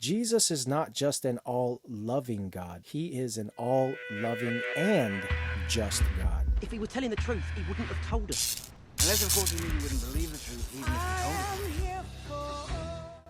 Jesus is not just an all-loving God. He is an all-loving and just God. If he were telling the truth, he wouldn't have told us. Unless, of course, he knew you wouldn't believe the truth, even if he told us.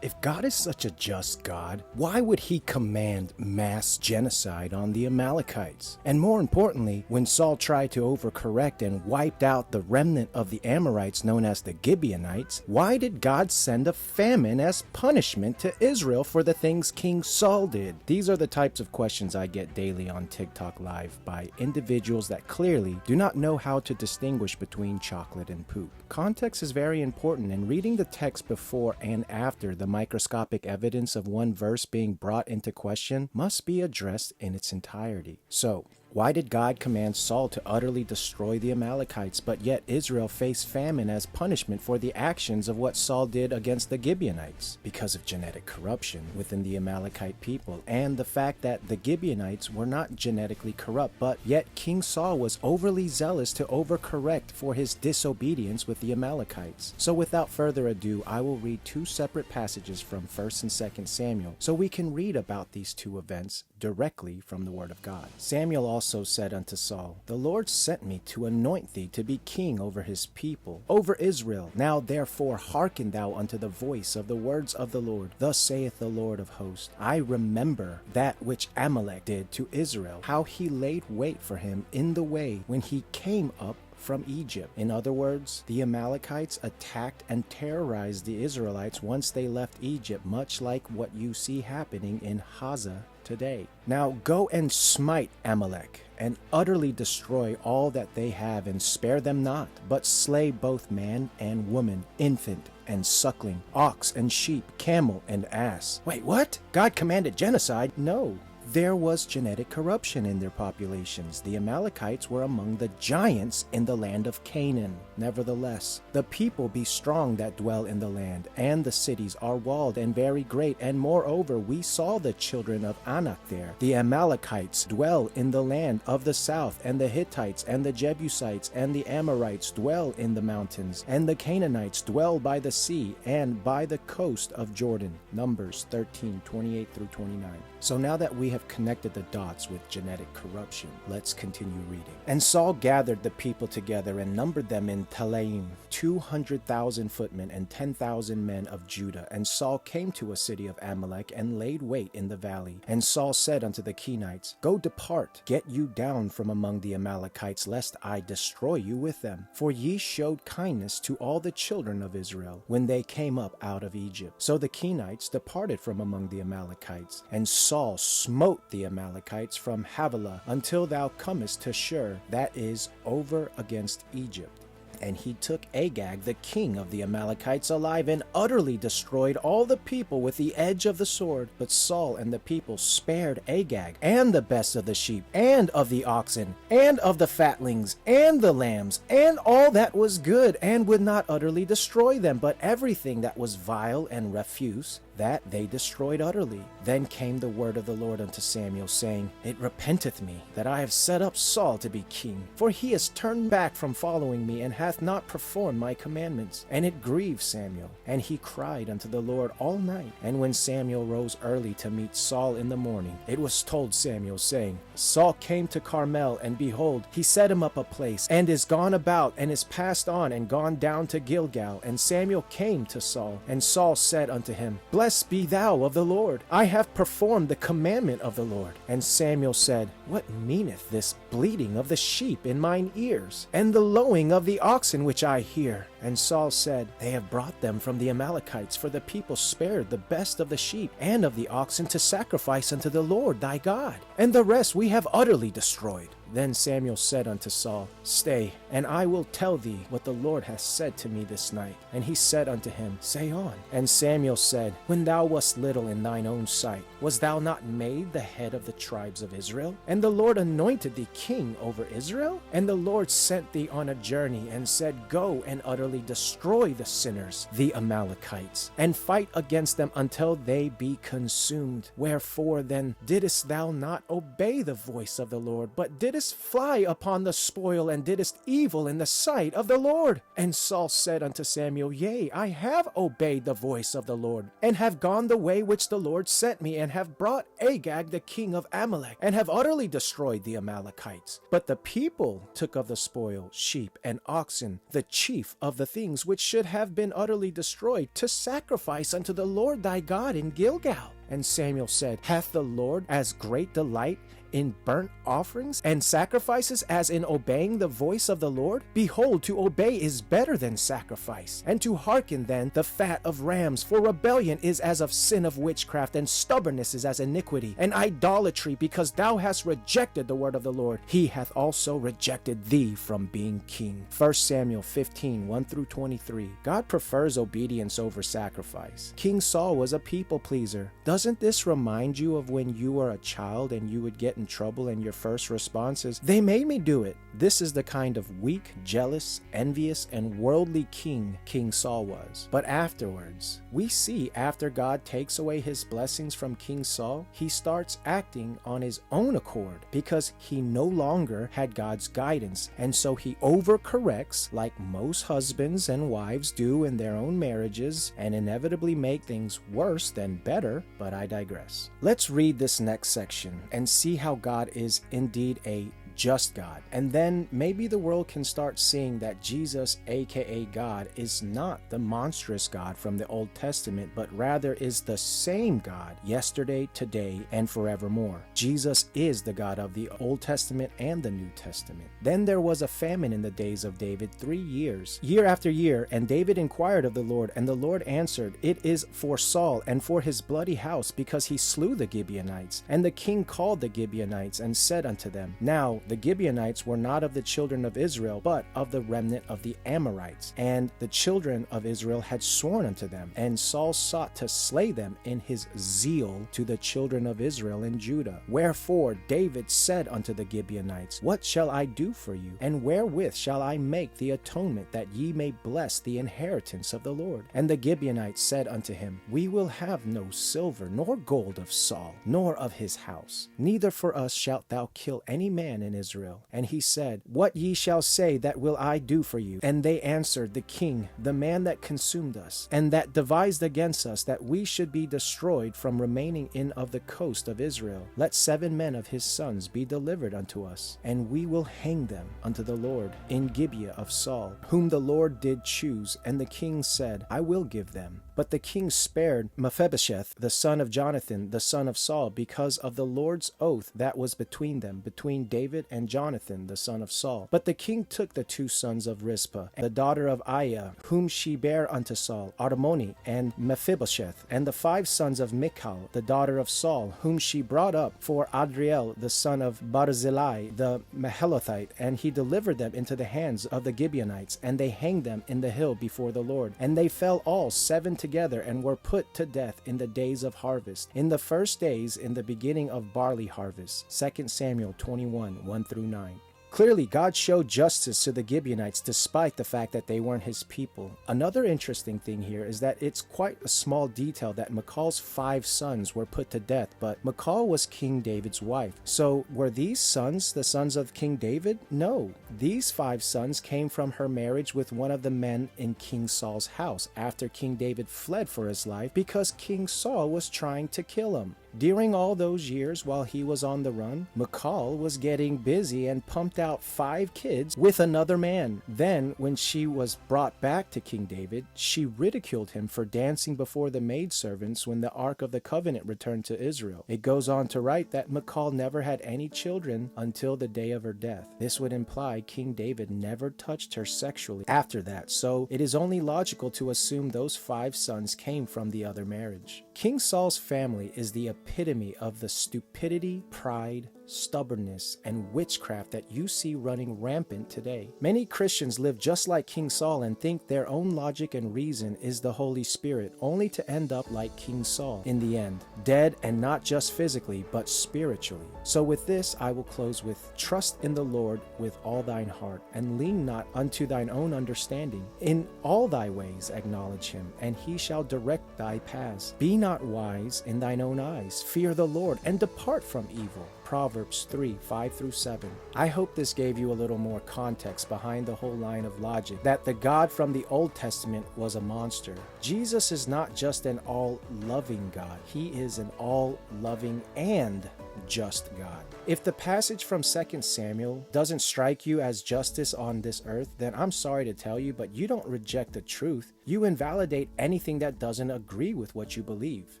If God is such a just God, why would he command mass genocide on the Amalekites? And more importantly, when Saul tried to overcorrect and wiped out the remnant of the Amorites known as the Gibeonites, why did God send a famine as punishment to Israel for the things King Saul did? These are the types of questions I get daily on TikTok Live by individuals that clearly do not know how to distinguish between chocolate and poop. Context is very important, and reading the text before and after the microscopic evidence of one verse being brought into question must be addressed in its entirety. So, why did God command Saul to utterly destroy the Amalekites, but yet Israel faced famine as punishment for the actions of what Saul did against the Gibeonites? Because of genetic corruption within the Amalekite people, and the fact that the Gibeonites were not genetically corrupt, but yet King Saul was overly zealous to overcorrect for his disobedience with the Amalekites. So without further ado, I will read two separate passages from 1st and 2nd Samuel, so we can read about these two events directly from the Word of God. Samuel also said unto Saul, The Lord sent me to anoint thee to be king over his people, over Israel. Now therefore hearken thou unto the voice of the words of the Lord. Thus saith the Lord of hosts, I remember that which Amalek did to Israel, how he laid wait for him in the way when he came up from Egypt. In other words, the Amalekites attacked and terrorized the Israelites once they left Egypt, much like what you see happening in Gaza today. Now go and smite Amalek, and utterly destroy all that they have, and spare them not, but slay both man and woman, infant and suckling, ox and sheep, camel and ass. Wait, what? God commanded genocide? No. There was genetic corruption in their populations. The Amalekites were among the giants in the land of Canaan. Nevertheless, the people be strong that dwell in the land, and the cities are walled and very great. And moreover, we saw the children of Anak there. The Amalekites dwell in the land of the south, and the Hittites and the Jebusites and the Amorites dwell in the mountains, and the Canaanites dwell by the sea and by the coast of Jordan. Numbers 13:28 through 29. So now that we have connected the dots with genetic corruption, let's continue reading. And Saul gathered the people together and numbered them in Telaim, 200,000 footmen and 10,000 men of Judah. And Saul came to a city of Amalek and laid wait in the valley. And Saul said unto the Kenites, Go depart, get you down from among the Amalekites, lest I destroy you with them. For ye showed kindness to all the children of Israel when they came up out of Egypt. So the Kenites departed from among the Amalekites, and Saul smote the Amalekites from Havilah until thou comest to Shur, that is over against Egypt. And he took Agag, the king of the Amalekites, alive, and utterly destroyed all the people with the edge of the sword. But Saul and the people spared Agag, and the best of the sheep, and of the oxen, and of the fatlings, and the lambs, and all that was good, and would not utterly destroy them, but everything that was vile and refuse, that they destroyed utterly. Then came the word of the Lord unto Samuel, saying, It repenteth me that I have set up Saul to be king, for he has turned back from following me, and hath not performed my commandments. And it grieved Samuel, and he cried unto the Lord all night. And when Samuel rose early to meet Saul in the morning, it was told Samuel, saying, Saul came to Carmel, and behold, he set him up a place, and is gone about, and is passed on, and gone down to Gilgal. And Samuel came to Saul, and Saul said unto him, Blessed be thou of the Lord. I have performed the commandment of the Lord. And Samuel said, What meaneth this bleating of the sheep in mine ears, and the lowing of the oxen which I hear? And Saul said, They have brought them from the Amalekites, for the people spared the best of the sheep and of the oxen to sacrifice unto the Lord thy God, and the rest we have utterly destroyed. Then Samuel said unto Saul, Stay, and I will tell thee what the Lord hath said to me this night. And he said unto him, Say on. And Samuel said, When thou wast little in thine own sight, was thou not made the head of the tribes of Israel? And the Lord anointed thee king over Israel? And the Lord sent thee on a journey, and said, Go and utterly utterly destroy the sinners, the Amalekites, and fight against them until they be consumed. Wherefore then didst thou not obey the voice of the Lord, but didst fly upon the spoil, and didst evil in the sight of the Lord? And Saul said unto Samuel, Yea, I have obeyed the voice of the Lord, and have gone the way which the Lord sent me, and have brought Agag the king of Amalek, and have utterly destroyed the Amalekites. But the people took of the spoil sheep and oxen, the chief of the things which should have been utterly destroyed, to sacrifice unto the Lord thy God in Gilgal. And Samuel said, Hath the Lord as great delight in burnt offerings and sacrifices as in obeying the voice of the Lord? Behold, to obey is better than sacrifice, and to hearken than the fat of rams. For rebellion is as of sin of witchcraft, and stubbornness is as iniquity, and idolatry, because thou hast rejected the word of the Lord. He hath also rejected thee from being king. 1 Samuel 15, 1 through 23. God prefers obedience over sacrifice. King Saul was a people pleaser. Doesn't this remind you of when you were a child and you would get in trouble and your first response is, they made me do it? This is the kind of weak, jealous, envious, and worldly king King Saul was. But afterwards, we see after God takes away his blessings from King Saul, he starts acting on his own accord because he no longer had God's guidance, and so he overcorrects like most husbands and wives do in their own marriages and inevitably make things worse than better, but I digress. Let's read this next section and see how God is indeed a just God. And then maybe the world can start seeing that Jesus, aka God, is not the monstrous God from the Old Testament, but rather is the same God yesterday, today, and forevermore. Jesus is the God of the Old Testament and the New Testament. Then there was a famine in the days of David 3 years, year after year, and David inquired of the Lord, and the Lord answered, It is for Saul and for his bloody house, because he slew the Gibeonites. And the king called the Gibeonites and said unto them, Now the Gibeonites were not of the children of Israel, but of the remnant of the Amorites. And the children of Israel had sworn unto them. And Saul sought to slay them in his zeal to the children of Israel and Judah. Wherefore David said unto the Gibeonites, What shall I do for you? And wherewith shall I make the atonement, that ye may bless the inheritance of the Lord? And the Gibeonites said unto him, We will have no silver nor gold of Saul, nor of his house. Neither for us shalt thou kill any man in Israel. And he said, What ye shall say, that will I do for you. And they answered the king, The man that consumed us, and that devised against us that we should be destroyed from remaining in of the coast of Israel, let 7 men of his sons be delivered unto us, and we will hang them unto the Lord in Gibeah of Saul, whom the Lord did choose. And the king said, I will give them. But the king spared Mephibosheth, the son of Jonathan, the son of Saul, because of the Lord's oath that was between them, between David and Jonathan, the son of Saul. But the king took the 2 sons of Rizpah, the daughter of Aiah, whom she bare unto Saul, Armoni and Mephibosheth, and the 5 sons of Michal, the daughter of Saul, whom she brought up for Adriel, the son of Barzillai, the Mahalothite, and he delivered them into the hands of the Gibeonites, and they hanged them in the hill before the Lord. And they fell all 7 together, and were put to death in the days of harvest, in the first days in the beginning of barley harvest. 2 Samuel 21, 1 through 9. Clearly, God showed justice to the Gibeonites despite the fact that they weren't his people. Another interesting thing here is that it's quite a small detail that Michal's 5 sons were put to death, but Michal was King David's wife. So were these sons the sons of King David? No. These 5 sons came from her marriage with one of the men in King Saul's house after King David fled for his life because King Saul was trying to kill him. During all those years while he was on the run, Michal was getting busy and pumped out 5 kids with another man. Then, when she was brought back to King David, she ridiculed him for dancing before the maidservants when the Ark of the Covenant returned to Israel. It goes on to write that Michal never had any children until the day of her death. This would imply King David never touched her sexually after that, so it is only logical to assume those 5 sons came from the other marriage. King Saul's family is the epitome of the stupidity, pride, stubbornness, and witchcraft that you see running rampant today. Many Christians live just like King Saul and think their own logic and reason is the Holy Spirit, only to end up like King Saul in the end, dead, and not just physically, but spiritually. So with this I will close with, trust in the Lord with all thine heart, and lean not unto thine own understanding. In all thy ways acknowledge him, and he shall direct thy paths. Be not wise in thine own eyes. Fear the Lord, and depart from evil. Proverbs 3:5-7. I hope this gave you a little more context behind the whole line of logic, that the God from the Old Testament was a monster. Jesus is not just an all-loving God. He is an all-loving and just God. If the passage from 2 Samuel doesn't strike you as justice on this earth, then I'm sorry to tell you, but you don't reject the truth. You invalidate anything that doesn't agree with what you believe.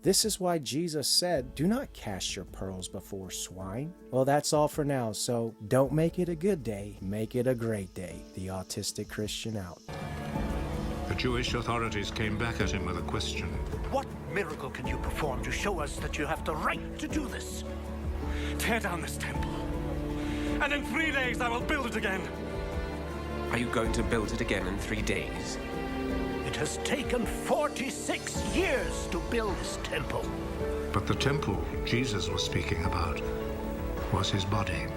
This is why Jesus said, do not cast your pearls before swine. Well, that's all for now, so don't make it a good day, make it a great day. The Autistic Christian out. The Jewish authorities came back at him with a question. What miracle can you perform to show us that you have the right to do this? Tear down this temple, and in 3 days I will build it again. Are you going to build it again in 3 days? It has taken 46 years to build this temple. But the temple Jesus was speaking about was his body.